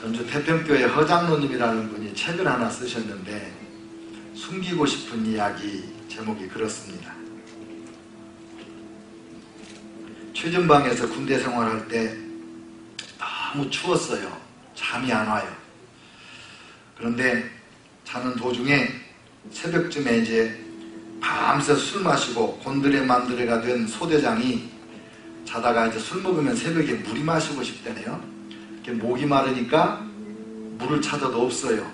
전주 태평교회 허장로님이라는 분이 책을 하나 쓰셨는데 숨기고 싶은 이야기 제목이 그렇습니다. 최전방에서 군대 생활할 때 너무 추웠어요. 잠이 안 와요. 그런데 자는 도중에 새벽쯤에 이제 밤새 술 마시고 곤드레만드레가 된 소대장이 자다가 이제 술 먹으면 새벽에 물이 마시고 싶다네요. 목이 마르니까 물을 찾아도 없어요.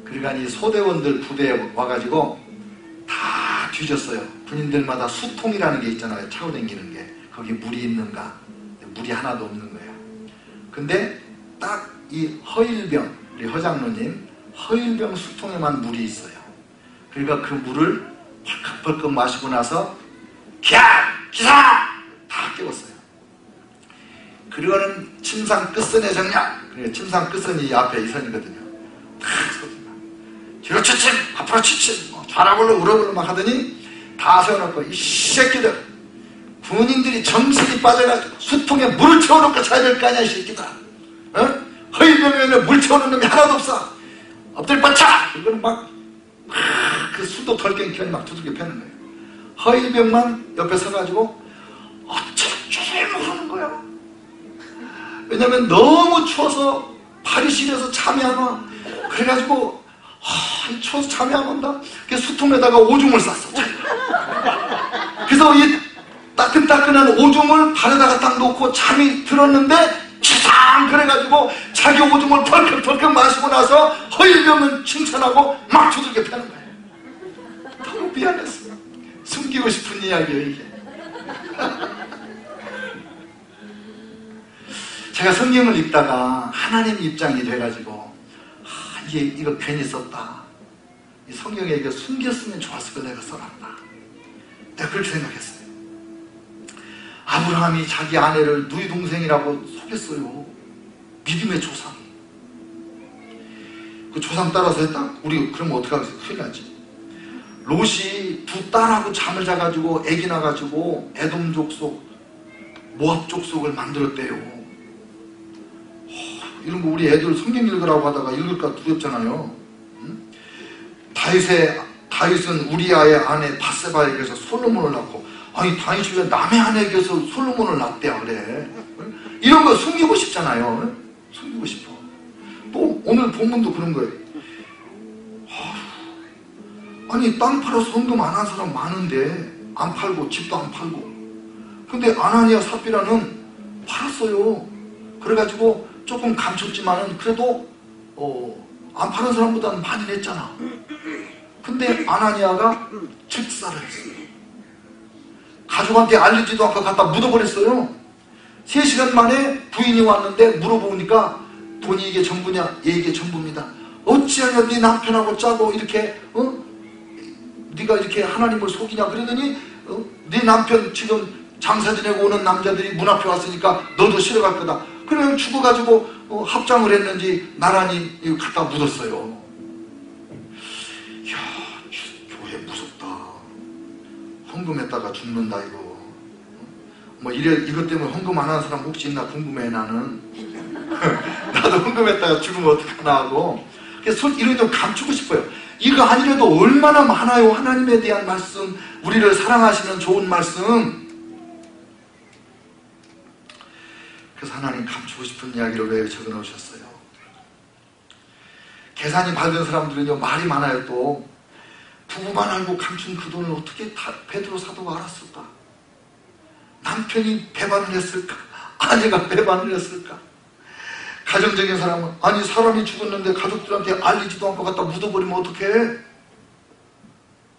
그러니까 이 소대원들 부대에 와가지고 다 뒤졌어요. 군인들마다 수통이라는 게 있잖아요. 차고 다니는 게. 거기 물이 있는가? 물이 하나도 없는 거예요. 근데 딱 이 허일병, 우리 허장로님 허일병 수통에만 물이 있어요. 그러니까 그 물을 벌컥벌컥 마시고 나서 기사! 다 깨웠어요. 그리고는 침상 끝선의 정략. 그러니까 침상 끝선이 앞에 이 선이거든요. 다 섭니다. 뒤로 치침, 앞으로 치침, 좌라불로 우라불로 막 하더니 다 세워놓고 이 새끼들, 군인들이 정신이 빠져가지고 수통에 물을 채워놓고 자야 될 거 아니야 이 새끼들. 어? 허위병에는 물 채우는 놈이 하나도 없어. 엎드려 뻗자! 이거는 막 그 술도 덜 깬 막 두들겨 패는 거예요. 허위병만 옆에 서가지고 어쩔 모르는 거야. 왜냐면 너무 추워서 발이 시려서 잠이 안 와. 그래가지고 추워서 잠이 안 온다. 그래서 수통에다가 오줌을 쌌어. 그래서 이 따끈따끈한 오줌을 발에다가 딱 놓고 잠이 들었는데 치상 그래가지고 자기 오줌을 펄컥펄컥 마시고 나서 허일병은 칭찬하고 막 두들겨 패는 거예요. 너무 미안했어. 숨기고 싶은 이야기예요 이게. 제가 성경을 읽다가 하나님 입장이 돼가지고 이거 괜히 썼다. 이 성경에 이거 숨겼으면 좋았을 걸 내가 써놨다. 내가 그렇게 생각했어요. 아브라함이 자기 아내를 누이 동생이라고 속였어요. 믿음의 조상. 그 조상 따라서 했다? 우리 그러면 어떡하겠어? 큰일 나지. 롯이 두 딸하고 잠을 자가지고 애기 나가지고 에돔 족속, 모압 족속을 만들었대요. 이런 거 우리 애들 성경 읽으라고 하다가 읽을까 두렵잖아요. 응? 다윗은 우리아의 아내 바세바에게서 솔로몬을 낳고, 아니 다윗이 왜 남의 아내에게서 솔로몬을 낳대야 그래. 이런 거 숨기고 싶잖아요. 숨기고 싶어. 또 오늘 본문도 그런 거예요. 아니 땅 팔아서 헌금 안 한 사람 많은데 안 팔고 집도 안 팔고, 근데 아나니아 삽비라는 팔았어요. 그래가지고 조금 감췄지만은 그래도 안 파는 사람보다는 많이 냈잖아. 근데 아나니아가 즉사를 했어요. 가족한테 알리지도 않고 갖다 묻어버렸어요. 3시간 만에 부인이 왔는데 물어보니까 돈이 이게 전부냐? 예, 이게 전부입니다. 어찌하냐 네 남편하고 짜고 이렇게 네가 이렇게 하나님을 속이냐 그러더니 네 남편 지금 장사 지내고 오는 남자들이 문 앞에 왔으니까 너도 싫어갈 거다. 그냥 죽어가지고 합장을 했는지 나란히 갖다 묻었어요. 이야, 교회 무섭다. 헌금했다가 죽는다 이거. 뭐 이것 때문에 헌금 안 하는 사람 혹시 있나 궁금해 나는. 나도 헌금했다가 죽으면 어떡하나 하고. 그래서 이런 좀 감추고 싶어요. 이거 아니라도 얼마나 많아요. 하나님에 대한 말씀, 우리를 사랑하시는 좋은 말씀. 그래서 하나님 감추고 싶은 이야기를 왜 적어 놓으셨어요? 계산이 밝은 사람들은요 말이 많아요. 또 부부만 알고 감춘 그 돈을 어떻게 베드로 사도가 알았을까? 남편이 배반을 했을까? 아내가 배반을 했을까? 가정적인 사람은 아니 사람이 죽었는데 가족들한테 알리지도 않고 갖다 묻어버리면 어떡해?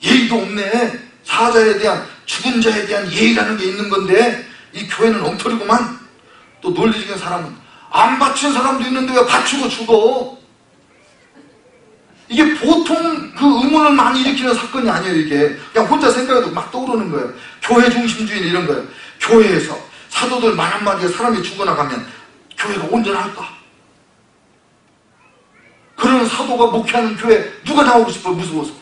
예의도 없네. 사자에 대한, 죽은 자에 대한 예의라는 게 있는 건데 이 교회는 엉터리구만. 또 논리적인 사람은 안 바친 사람도 있는데 왜 바치고 죽어? 이게 보통 그 의문을 많이 일으키는 사건이 아니에요. 이게 그냥 혼자 생각해도 막 떠오르는 거예요. 교회 중심주의 이런 거예요. 교회에서 사도들 말 한마디에 사람이 죽어나가면 교회가 온전할까? 그런 사도가 목회하는 교회 누가 나오고 싶어요? 무서워서.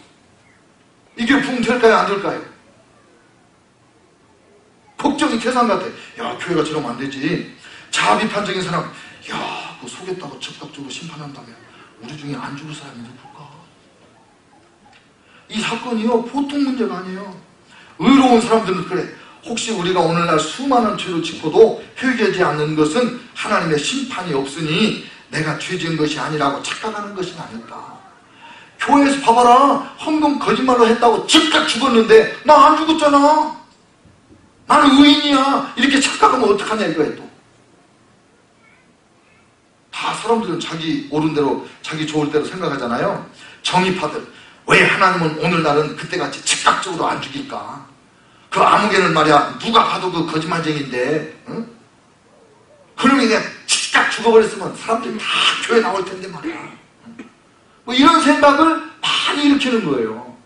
이게 붕 될까요? 안 될까요? 걱정이 태산 같아. 야, 교회가 저러면 안 되지. 자아 비판적인 사람, 야, 그 속였다고 적극적으로 심판한다면 우리 중에 안 죽을 사람이 누굴까? 이 사건이요 보통 문제가 아니에요. 의로운 사람들은 그래. 혹시 우리가 오늘날 수많은 죄를 짓고도 회개하지 않는 것은 하나님의 심판이 없으니 내가 죄 지은 것이 아니라고 착각하는 것이 아닐까. 교회에서 봐봐라. 헌금 거짓말로 했다고 즉각 죽었는데 나 안 죽었잖아. 나는 의인이야. 이렇게 착각하면 어떡하냐 이거야 또. 다 사람들은 자기 옳은 대로 자기 좋을 대로 생각하잖아요. 정의파들. 왜 하나님은 오늘날은 그때같이 즉각적으로 안 죽일까? 그 아무개는 말이야 누가 봐도 그 거짓말쟁인데 응? 그러면 그냥 즉각 죽어버렸으면 사람들이 다 교회 나올 텐데 말이야. 뭐 이런 생각을 많이 일으키는 거예요.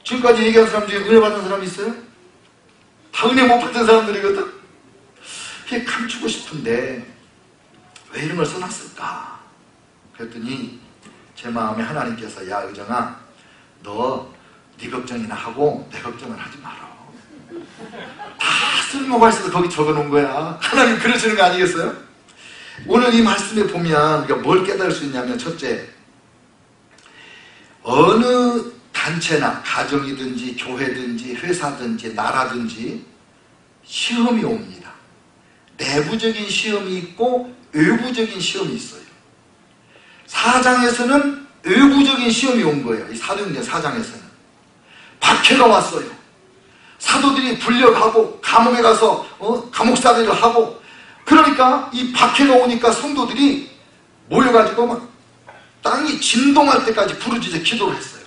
지금까지 얘기한 사람 중에 은혜 받은 사람이 있어요? 다 은혜 못 받은 사람들이거든. 그게 감추고 싶은데 왜 이런 걸 써놨을까? 그랬더니 제 마음에 하나님께서 야 의정아 너 네 걱정이나 하고 내 걱정을 하지 마라. 다 쓸모가 있어서 거기 적어놓은 거야. 하나님 그러시는 거 아니겠어요? 오늘 이 말씀에 보면 우리가 뭘 깨달을 수 있냐면 첫째, 어느 단체나 가정이든지 교회든지 회사든지 나라든지 시험이 옵니다. 내부적인 시험이 있고 외부적인 시험이 있어요. 4장에서는 외부적인 시험이 온 거예요. 이 사도행전 4장에서는 박해가 왔어요. 사도들이 불려가고 감옥에 가서 감옥살이를 하고, 그러니까 이 박해가 오니까 성도들이 모여가지고 막 땅이 진동할 때까지 부르짖어 기도를 했어요.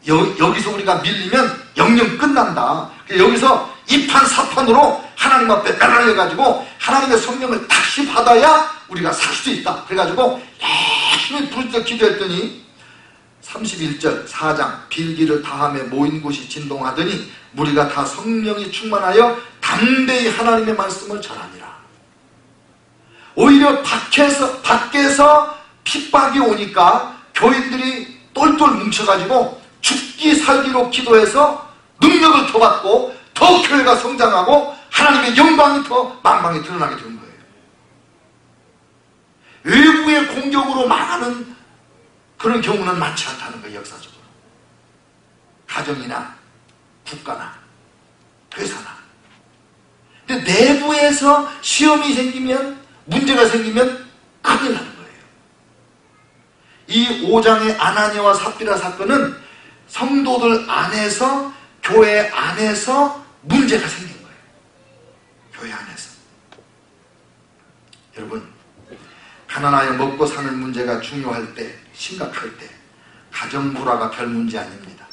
여기서 우리가 밀리면 영영 끝난다. 여기서 이판사판으로 하나님 앞에 매달려가지고 하나님의 성령을 다시 받아야 우리가 살 수 있다. 그래가지고 열심히 부르짖어 기도했더니 31절 4장 빌기를 다함에 모인 곳이 진동하더니 무리가 다 성령이 충만하여 담대히 하나님의 말씀을 전하니라. 오히려 밖에서 핍박이 오니까 교인들이 똘똘 뭉쳐가지고 죽기 살기로 기도해서 능력을 더 받고 더 교회가 성장하고 하나님의 영광이 더 만방에 드러나게 된 거예요. 외부의 공격으로 망하는 그런 경우는 많지 않다는 거예요. 역사적으로. 가정이나 국가나 회사나. 근데 내부에서 시험이 생기면, 문제가 생기면 큰일 나는 거예요. 이 5장의 아나니아와 삽비라 사건은 성도들 안에서, 교회 안에서 문제가 생긴 거예요. 교회 안에서. 여러분, 가난하여 먹고 사는 문제가 중요할 때, 심각할 때 가정 불화가 별 문제 아닙니다.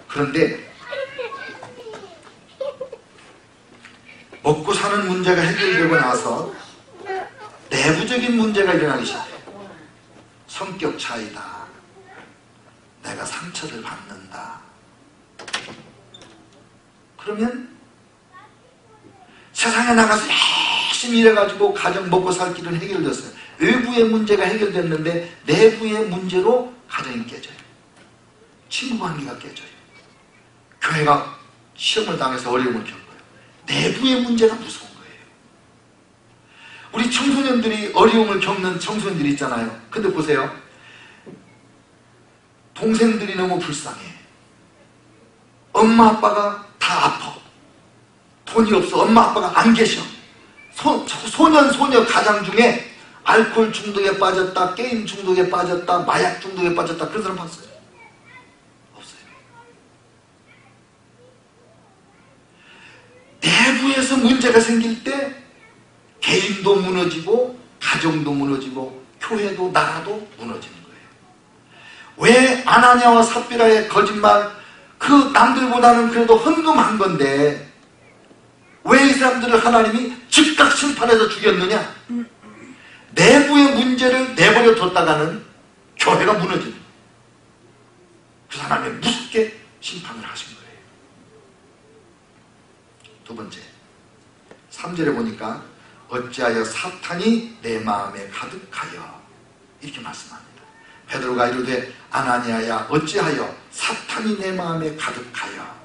그런데 먹고 사는 문제가 해결되고 나서 내부적인 문제가 일어나기 시작해요. 성격 차이다. 내가 상처를 받는다. 그러면 세상에 나가서 열심히 일해가지고 가정 먹고 살 길은 해결됐어요. 외부의 문제가 해결됐는데 내부의 문제로 가정이 깨져요. 친구관계가 깨져요. 교회가 시험을 당해서 어려움을 겪어요. 내부의 문제가 무서운 거예요. 우리 청소년들이 어려움을 겪는 청소년들이 있잖아요. 근데 보세요. 동생들이 너무 불쌍해. 엄마 아빠가 다 아파. 돈이 없어. 엄마 아빠가 안 계셔. 소년 소녀 가장 중에 알코올 중독에 빠졌다, 게임 중독에 빠졌다, 마약 중독에 빠졌다, 그런 사람 봤어요? 없어요. 내부에서 문제가 생길 때 개인도 무너지고 가정도 무너지고 교회도 나라도 무너지는 거예요. 왜 아나니아와 삽비라의 거짓말, 그 남들보다는 그래도 헌금한 건데 왜 이 사람들을 하나님이 즉각 심판해서 죽였느냐? 내부의 문제를 내버려 뒀다가는 교회가 무너지는 거예요. 그 사람이 무섭게 심판을 하신 거예요. 두 번째, 3절에 보니까 어찌하여 사탄이 내 마음에 가득하여 이렇게 말씀합니다. 베드로가 이르되 아나니아야 어찌하여 사탄이 내 마음에 가득하여.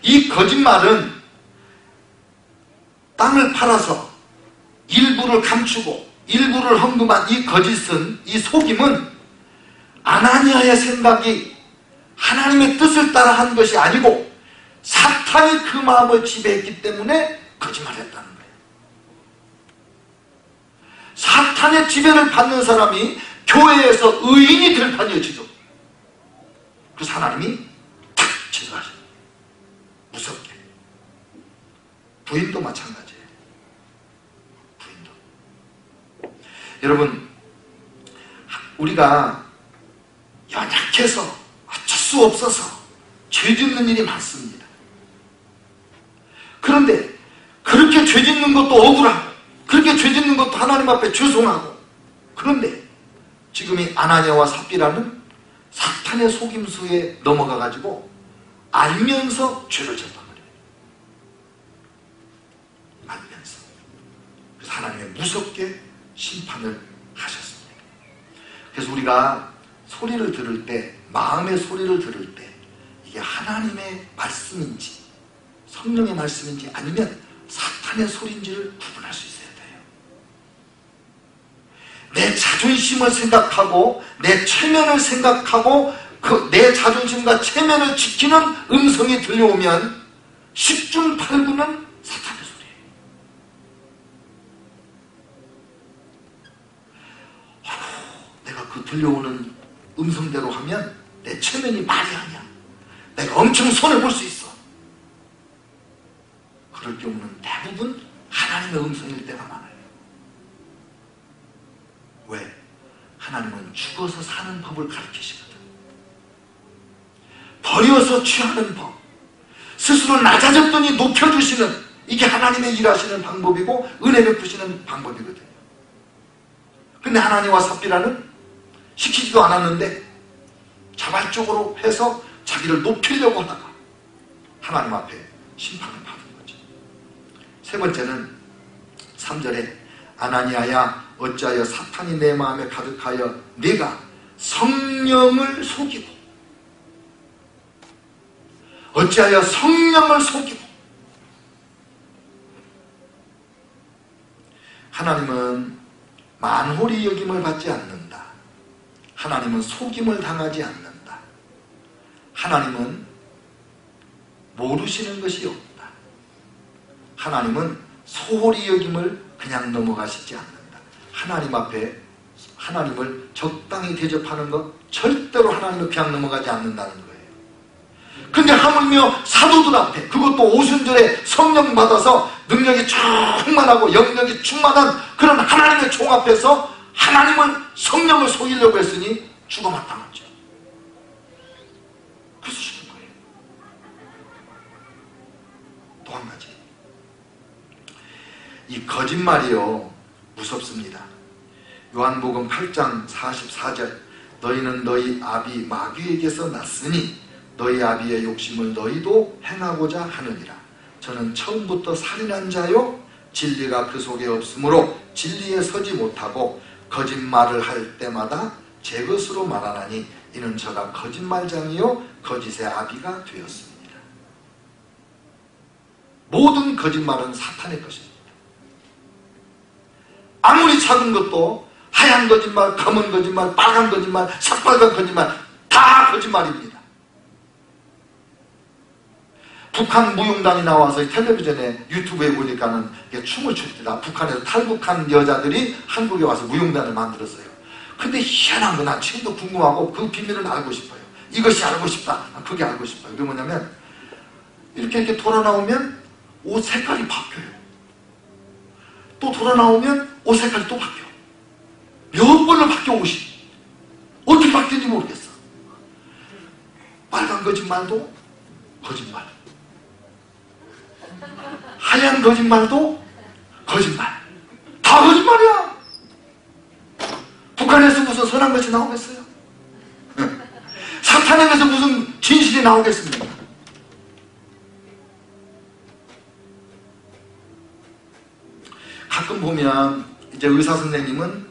이 거짓말은 땅을 팔아서 일부를 감추고 일부를 헌금한 이 거짓은, 이 속임은 아나니아의 생각이 하나님의 뜻을 따라 한 것이 아니고 사탄이 그 마음을 지배했기 때문에 거짓말했다는 거예요. 사탄의 지배를 받는 사람이 교회에서 의인이 될 판이어지죠. 그래서 하나님이 탁 제거하셔요. 무섭게. 부인도 마찬가지예요. 부인도. 여러분, 우리가 연약해서 어쩔 수 없어서 죄 짓는 일이 많습니다. 그런데 그렇게 죄 짓는 것도 억울하고 그렇게 죄 짓는 것도 하나님 앞에 죄송하고, 그런데 지금 이 아나니아와 삽비라는 사탄의 속임수에 넘어가가지고 알면서 죄를 졌단 말이에요. 알면서. 그래서 하나님이 무섭게 심판을 하셨습니다. 그래서 우리가 소리를 들을 때, 마음의 소리를 들을 때 이게 하나님의 말씀인지 성령의 말씀인지 아니면 사탄의 소리인지를 구분할 수 있어야 돼요. 내 자존심을 생각하고 내 체면을 생각하고 내 자존심과 체면을 지키는 음성이 들려오면 10중 8구는 사탄의 소리예요. 내가 그 들려오는 음성대로 하면 내 체면이 말이 아니야. 내가 엄청 손해볼 수 있어. 그럴 경우는 대부분 하나님의 음성일 때가 많아요. 왜? 하나님은 죽어서 사는 법을 가르치시거든. 버려서 취하는 법, 스스로 낮아졌더니 높여주시는, 이게 하나님의 일하시는 방법이고 은혜 베푸시는 방법이거든요. 근데 하나님과 삽비라는 시키지도 않았는데 자발적으로 해서 자기를 높이려고 하다가 하나님 앞에 심판을 받은 거죠. 세 번째는 3절에 아나니아야 어찌하여 사탄이 내 마음에 가득하여 네가 성령을 속이고, 어찌하여 성령을 속이고. 하나님은 만홀히 여김을 받지 않는다. 하나님은 속임을 당하지 않는다. 하나님은 모르시는 것이 없다. 하나님은 소홀히 여김을 그냥 넘어가시지 않는다. 하나님 앞에 하나님을 적당히 대접하는 것, 절대로 하나님을 그냥 넘어가지 않는다는 거예요. 근데 하물며 사도들 앞에, 그것도 오순절에 성령 받아서 능력이 충만하고 영역이 충만한 그런 하나님의 종 앞에서 하나님은 성령을 속이려고 했으니 죽어 마땅하죠. 그래서 죽은 거예요. 또 한 가지, 이 거짓말이요 무섭습니다. 요한복음 8장 44절 너희는 너희 아비 마귀에게서 났으니 너희 아비의 욕심을 너희도 행하고자 하느니라. 저는 처음부터 살인한 자요 진리가 그 속에 없으므로 진리에 서지 못하고 거짓말을 할 때마다 제 것으로 말하나니 이는 저가 거짓말장이요 거짓의 아비가 되었습니다. 모든 거짓말은 사탄의 것입니다. 아무리 작은 것도 하얀 거짓말, 검은 거짓말, 빨간 거짓말, 새빨간 거짓말, 다 거짓말입니다. 북한 무용단이 나와서 텔레비전에 유튜브에 보니까는 춤을 출 때다. 북한에서 탈북한 여자들이 한국에 와서 무용단을 만들었어요. 근데 희한한 거, 난 지금도 궁금하고 그 비밀을 알고 싶어요. 이것이 알고 싶다. 그게 알고 싶어요. 그게 뭐냐면 이렇게 돌아 나오면 옷 색깔이 바뀌어요. 또 돌아 나오면 옷 색깔이 또 바뀌어. 몇 번을 바뀌어 옷이. 어떻게 바뀌는지 모르겠어. 빨간 거짓말도 거짓말, 하얀 거짓말도 거짓말, 다 거짓말이야. 북한에서 무슨 선한 것이 나오겠어요? 사탄에게서 무슨 진실이 나오겠습니까? 가끔 보면 이제 의사 선생님은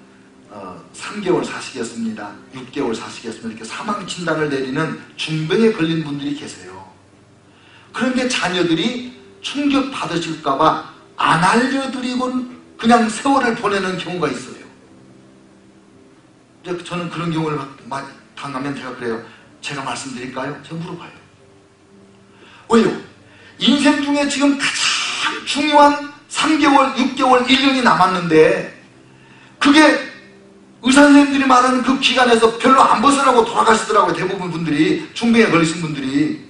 3개월 사시겠습니다, 6개월 사시겠습니다, 이렇게 사망 진단을 내리는 중병에 걸린 분들이 계세요. 그런데 자녀들이 충격 받으실까봐 안 알려드리곤 그냥 세월을 보내는 경우가 있어요. 저는 그런 경우를 많이 당하면 제가 그래요. 제가 말씀드릴까요? 제가 물어봐요. 왜요? 인생 중에 지금 가장 중요한 3개월, 6개월, 1년이 남았는데 그게 의사 선생님들이 말하는 그 기간에서 별로 안 벗어나고 돌아가시더라고요. 대부분 분들이, 중병에 걸리신 분들이.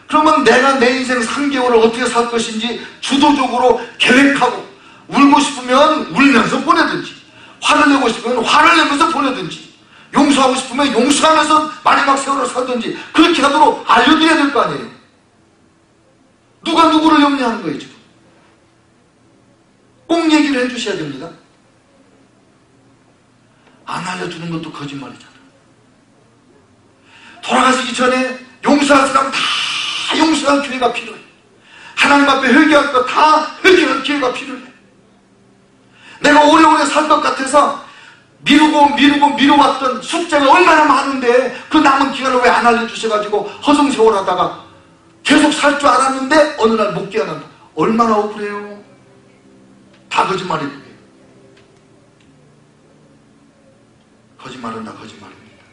그러면 내가 내 인생 3개월을 어떻게 살 것인지 주도적으로 계획하고, 울고 싶으면 울면서 보내든지, 화를 내고 싶으면 화를 내면서 보내든지, 용서하고 싶으면 용서하면서 마지막 세월을 살든지 그렇게 하도록 알려드려야 될 거 아니에요. 누가 누구를 염려하는 거예요 지금. 꼭 얘기를 해주셔야 됩니다. 안 알려주는 것도 거짓말이잖아. 돌아가시기 전에 용서할 사람 다 용서할 기회가 필요해. 하나님 앞에 회개할 거 다 회개할 기회가 필요해. 내가 오래오래 살 것 같아서 미루왔던 숙제가 얼마나 많은데 그 남은 기간을 왜 안 알려주셔가지고 허송세월하다가 계속 살 줄 알았는데 어느 날 못 깨어난다. 얼마나 억울해요. 다 거짓말이에요. 거짓말은 다 거짓말입니다.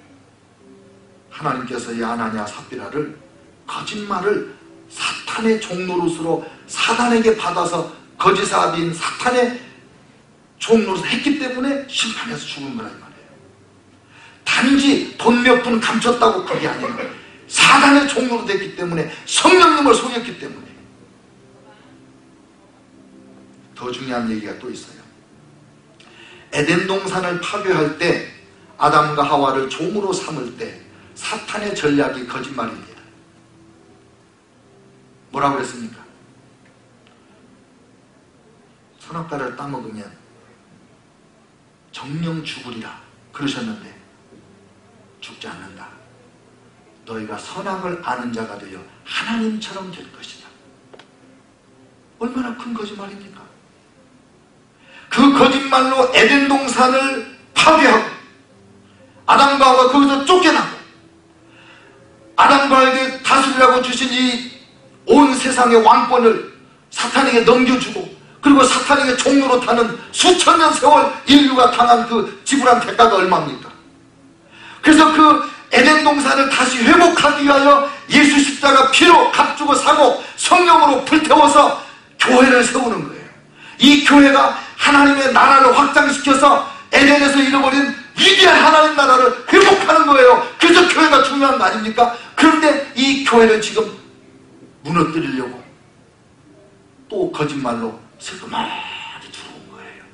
하나님께서 이 아나니아 삽비라를 거짓말을 사탄의 종노릇으로 사단에게 받아서 거짓사비인 사탄의 종노릇을 했기 때문에 심판해서 죽은 거란 말이에요. 단지 돈 몇 푼 감췄다고 그게 아니에요. 사단의 종노릇 됐기 때문에, 성령님을 속였기 때문에. 더 중요한 얘기가 또 있어요. 에덴 동산을 파괴할 때 아담과 하와를 종으로 삼을 때 사탄의 전략이 거짓말입니다. 뭐라고 그랬습니까? 선악과를 따먹으면 정령 죽으리라 그러셨는데 죽지 않는다. 너희가 선악을 아는 자가 되어 하나님처럼 될 것이다. 얼마나 큰 거짓말입니까? 그 거짓말로 에덴 동산을 파괴하고 아담과 하와가 거기서 쫓겨나고 아담과 하와에게 다스리라고 주신 이 온 세상의 왕권을 사탄에게 넘겨주고, 그리고 사탄에게 종로로 타는 수천 년 세월 인류가 당한 그 지불한 대가가 얼마입니까? 그래서 그 에덴 동산을 다시 회복하기 위하여 예수 십자가 피로 값주고 사고 성령으로 불태워서 교회를 세우는 거예요. 이 교회가 하나님의 나라를 확장시켜서 에덴에서 잃어버린 위대한 하나님 나라를 회복하는 거예요. 그래서 교회가 중요한 거 아닙니까? 그런데 이 교회를 지금 무너뜨리려고 또 거짓말로 슬그머니 들어온 거예요.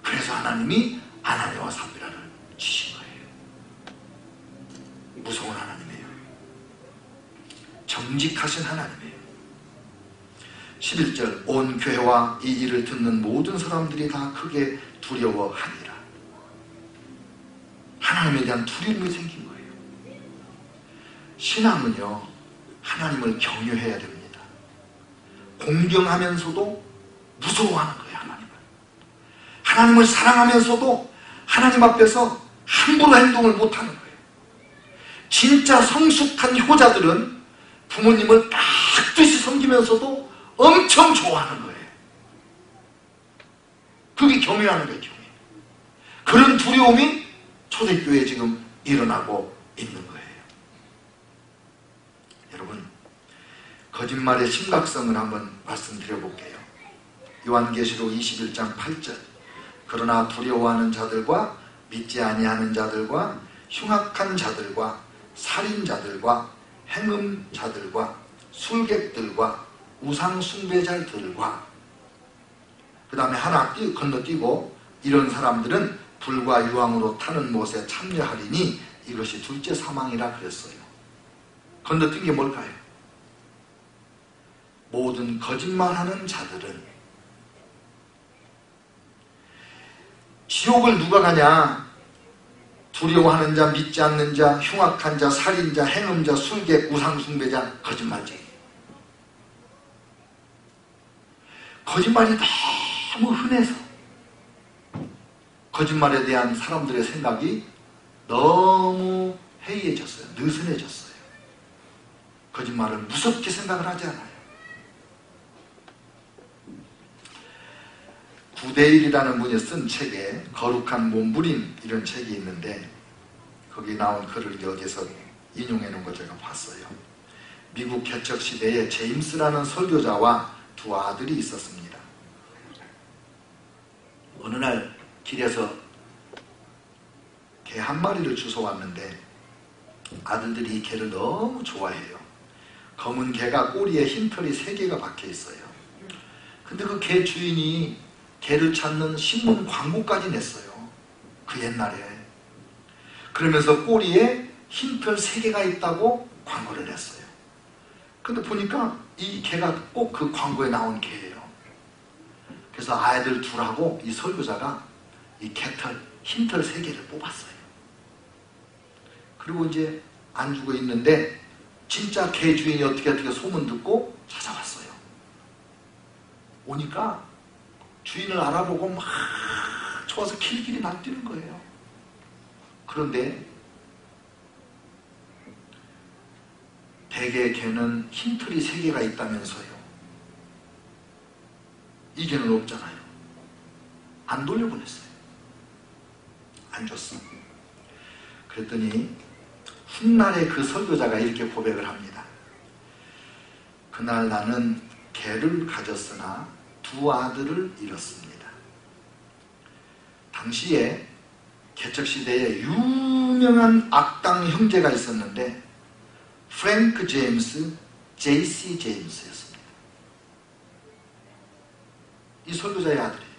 그래서 하나님이 아나니아와 삽비라를 주신 거예요. 무서운 하나님이에요. 정직하신 하나님이에요. 11절 온 교회와 이 일을 듣는 모든 사람들이 다 크게 두려워하니라. 하나님에 대한 두려움이 생긴 거예요. 신앙은요, 하나님을 경외해야 됩니다. 공경하면서도 무서워하는 거예요. 하나님을 사랑하면서도 하나님 앞에서 함부로 행동을 못하는 거예요. 진짜 성숙한 효자들은 부모님을 깍듯이 섬기면서도 엄청 좋아하는 거예요. 그게 경외하는 거예요. 경외. 그런 두려움이 초대교회에 지금 일어나고 있는 거예요. 여러분, 거짓말의 심각성을 한번 말씀드려볼게요. 요한계시록 21장 8절 그러나 두려워하는 자들과 믿지 아니하는 자들과 흉악한 자들과 살인자들과 행음자들과 술객들과 우상숭배자들과 그 다음에 하나 건너뛰고 이런 사람들은 불과 유황으로 타는 못에 참여하리니 이것이 둘째 사망이라 그랬어요. 건너뛴 게 뭘까요? 모든 거짓말하는 자들은 지옥을 누가 가냐? 두려워하는 자, 믿지 않는 자, 흉악한 자, 살인자, 행음자, 술객, 우상숭배자, 거짓말쟁이. 거짓말이 너무 흔해서 거짓말에 대한 사람들의 생각이 너무 해이해졌어요. 느슨해졌어요. 거짓말을 무섭게 생각을 하지 않아요. 구데일이라는 분이 쓴 책에 거룩한 몸부림 이런 책이 있는데 거기 나온 글을 여기서 인용해 놓은 걸 제가 봤어요. 미국 개척 시대에 제임스라는 설교자와 두 아들이 있었습니다. 어느 날 길에서 개 한 마리를 주워왔는데 아들들이 이 개를 너무 좋아해요. 검은 개가 꼬리에 흰털이 3개가 박혀 있어요. 근데 그 개 주인이 개를 찾는 신문 광고까지 냈어요. 그 옛날에. 그러면서 꼬리에 흰털 3개가 있다고 광고를 냈어요. 근데 보니까 이 개가 꼭 그 광고에 나온 개예요. 그래서 아이들 둘하고 이 설교자가 이 개털, 흰털 3개를 뽑았어요. 그리고 이제 안 주고 있는데 진짜 개 주인이 어떻게 소문 듣고 찾아왔어요. 오니까 주인을 알아보고 막 좋아서 길길이 날뛰는 거예요. 그런데 대개 개는 흰털이 3개가 있다면서요. 이 개는 없잖아요. 안 돌려보냈어요. 안 줬어. 그랬더니 훗날에 그 설교자가 이렇게 고백을 합니다. 그날 나는 개를 가졌으나 2 아들을 잃었습니다. 당시에 개척시대에 유명한 악당 형제가 있었는데 프랭크 제임스, J.C. 제임스였습니다. 이 설교자의 아들이에요.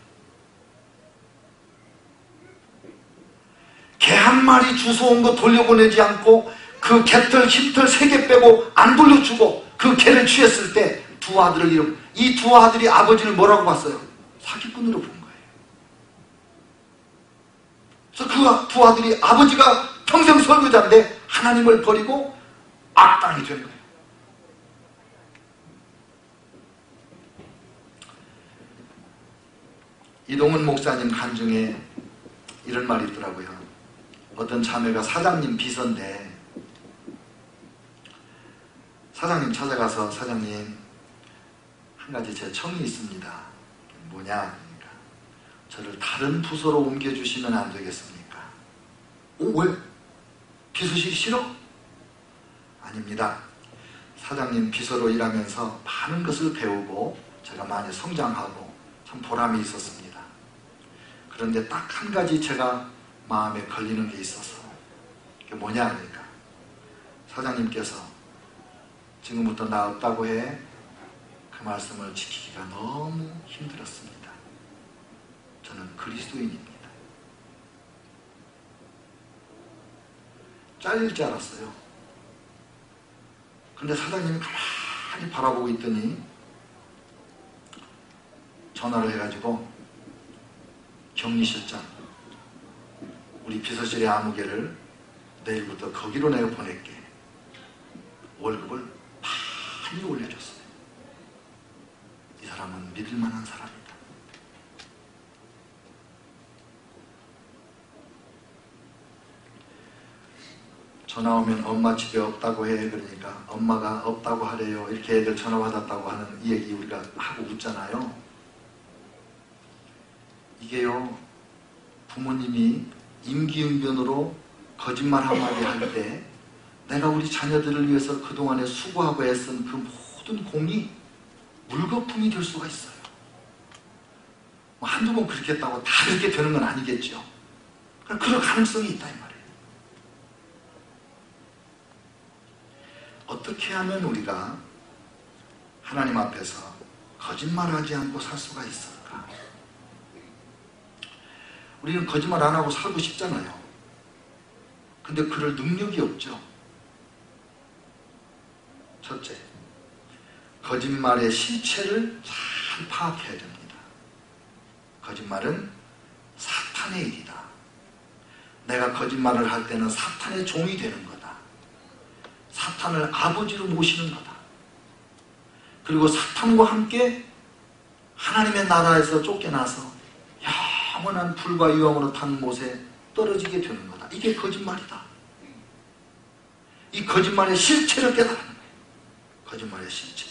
개 한 마리 주워온 거 돌려보내지 않고 그 개털, 흰털 3개 빼고 안 돌려주고 그 개를 취했을 때 2 아들을 잃어. 이 2 아들이 아버지를 뭐라고 봤어요? 사기꾼으로 본 거예요. 그래서 그 2 아들이 아버지가 평생 설교자인데 하나님을 버리고 악당이 된 거예요. 이동훈 목사님 간증에 이런 말이 있더라고요. 어떤 자매가 사장님 비서인데 사장님 찾아가서 사장님 한 가지 제 청이 있습니다. 뭐냐? 그러니까 저를 다른 부서로 옮겨주시면 안 되겠습니까? 왜? 비서실이 싫어? 아닙니다. 사장님 비서로 일하면서 많은 것을 배우고 제가 많이 성장하고 참 보람이 있었습니다. 그런데 딱 한 가지 제가 마음에 걸리는 게 있어서 그게 뭐냐 그러니까 사장님께서 지금부터 나 없다고 해. 그 말씀을 지키기가 너무 힘들었습니다. 저는 그리스도인입니다. 잘릴 줄 알았어요. 근데 사장님이 가만히 바라보고 있더니 전화를 해가지고 격리실장 우리 비서실의 아무개를 내일부터 거기로 내가 보낼게. 월급을 많이 올려줬어요. 이 사람은 믿을 만한 사람이다. 전화 오면 엄마 집에 없다고 해. 그러니까 엄마가 없다고 하래요. 이렇게 애들 전화 받았다고 하는 이 얘기 우리가 하고 웃잖아요. 이게요, 부모님이 임기응변으로 거짓말 한마디 할 때 내가 우리 자녀들을 위해서 그동안에 수고하고 애쓴 그 모든 공이 물거품이 될 수가 있어요. 뭐 한두 번 그렇게 했다고 다 그렇게 되는 건 아니겠죠. 그럴 가능성이 있다 이 말이에요. 어떻게 하면 우리가 하나님 앞에서 거짓말하지 않고 살 수가 있을까? 우리는 거짓말 안 하고 살고 싶잖아요. 근데 그럴 능력이 없죠. 첫째, 거짓말의 실체를 잘 파악해야 됩니다. 거짓말은 사탄의 일이다. 내가 거짓말을 할 때는 사탄의 종이 되는 거다. 사탄을 아버지로 모시는 거다. 그리고 사탄과 함께 하나님의 나라에서 쫓겨나서 영원한 불과 유황으로 탄 못에 떨어지게 되는 거다. 이게 거짓말이다. 이 거짓말의 실체를 깨달는 거예요. 거짓말의 실체.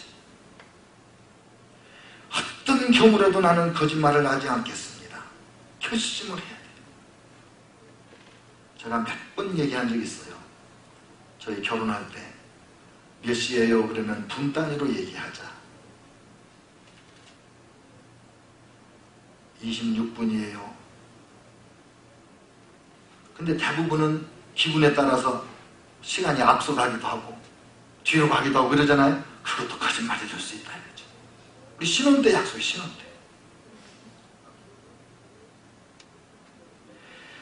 어떤 경우라도 나는 거짓말을 하지 않겠습니다. 결심을 해야 돼요. 제가 몇 번 얘기한 적이 있어요. 저희 결혼할 때 몇 시에요? 그러면 분 단위로 얘기하자. 26분이에요. 근데 대부분은 기분에 따라서 시간이 앞서가기도 하고 뒤로 가기도 하고 그러잖아요. 그것도 거짓말이 될 수 있다 이거죠. 우리 신혼 때 약속이 신혼 때.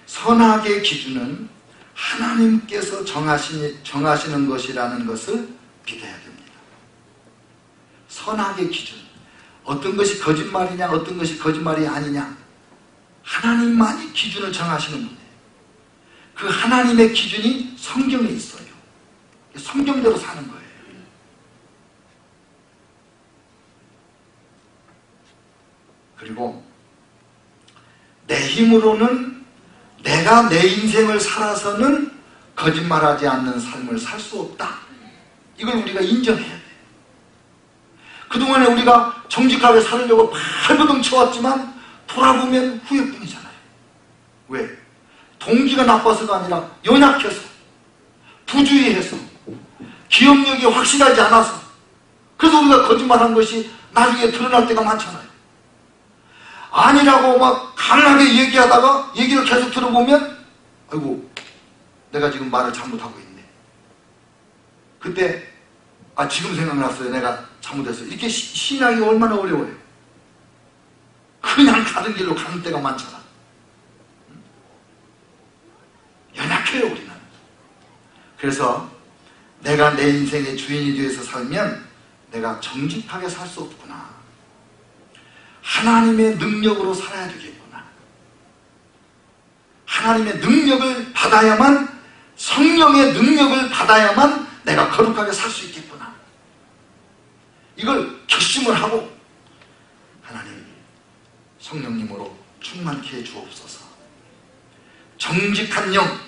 선악의 기준은 하나님께서 정하시는 것이라는 것을 믿어야 됩니다. 선악의 기준. 어떤 것이 거짓말이냐 어떤 것이 거짓말이 아니냐 하나님만이 기준을 정하시는 분이에요. 그 하나님의 기준이 성경에 있어요. 성경대로 사는 거예요. 그리고 내 힘으로는 내가 내 인생을 살아서는 거짓말하지 않는 삶을 살 수 없다. 이걸 우리가 인정해야 돼요. 그동안에 우리가 정직하게 살려고 발버둥 쳐왔지만 돌아보면 후회뿐이잖아요. 왜? 동기가 나빠서가 아니라 연약해서, 부주의해서, 기억력이 확실하지 않아서, 그래서 우리가 거짓말한 것이 나중에 드러날 때가 많잖아요. 아니라고 막 강하게 얘기하다가 얘기를 계속 들어보면 아이고 내가 지금 말을 잘못하고 있네. 그때 지금 생각났어요. 내가 잘못했어요. 이렇게 신앙이 얼마나 어려워요. 그냥 가는 길로 가는 때가 많잖아. 연약해요 우리는. 그래서 내가 내 인생의 주인이 되어서 살면 내가 정직하게 살 수 없구나. 하나님의 능력으로 살아야 되겠구나. 하나님의 능력을 받아야만, 성령의 능력을 받아야만 내가 거룩하게 살 수 있겠구나. 이걸 결심을 하고 하나님 성령님으로 충만케 해 주옵소서. 정직한 영,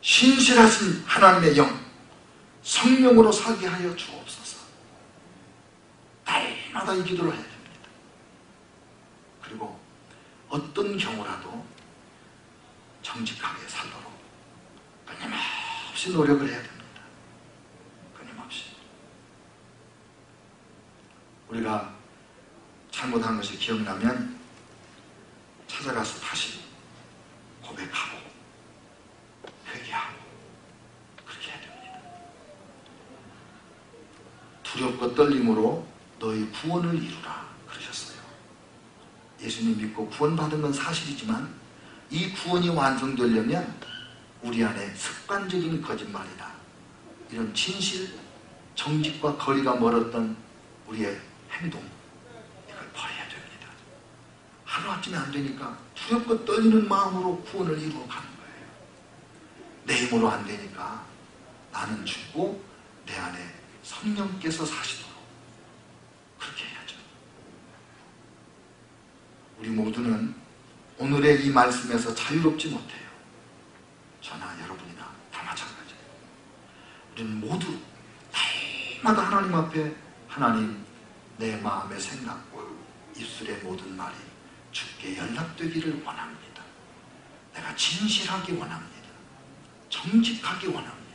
신실하신 하나님의 영, 성령으로 살게 하여 주옵소서. 날마다 이 기도를 해야 됩니다. 그리고 어떤 경우라도 정직하게 살도록 끊임없이 노력을 해야 됩니다. 끊임없이. 우리가 잘못한 것이 기억나면 찾아가서 다시 고백하고 회개하고 그렇게 해야 됩니다. 두렵고 떨림으로 너희 구원을 이루라 그러셨어요. 예수님 믿고 구원받은 건 사실이지만 이 구원이 완성되려면 우리 안에 습관적인 거짓말이나 이런 진실, 정직과 거리가 멀었던 우리의 행동, 이걸 버려야 됩니다. 하루아침에 안 되니까 두렵고 떨리는 마음으로 구원을 이루어 가는 거예요. 내 힘으로 안 되니까 나는 죽고 내 안에 성령께서 사시도록 그렇게 해야죠. 우리 모두는 오늘의 이 말씀에서 자유롭지 못해요. 저나 여러분이나 다 마찬가지예요. 우리는 모두 날마다 하나님 앞에 하나님 내 마음의 생각과 입술의 모든 말이 주께 연락되기를 원합니다. 내가 진실하기 원합니다. 정직하기 원합니다.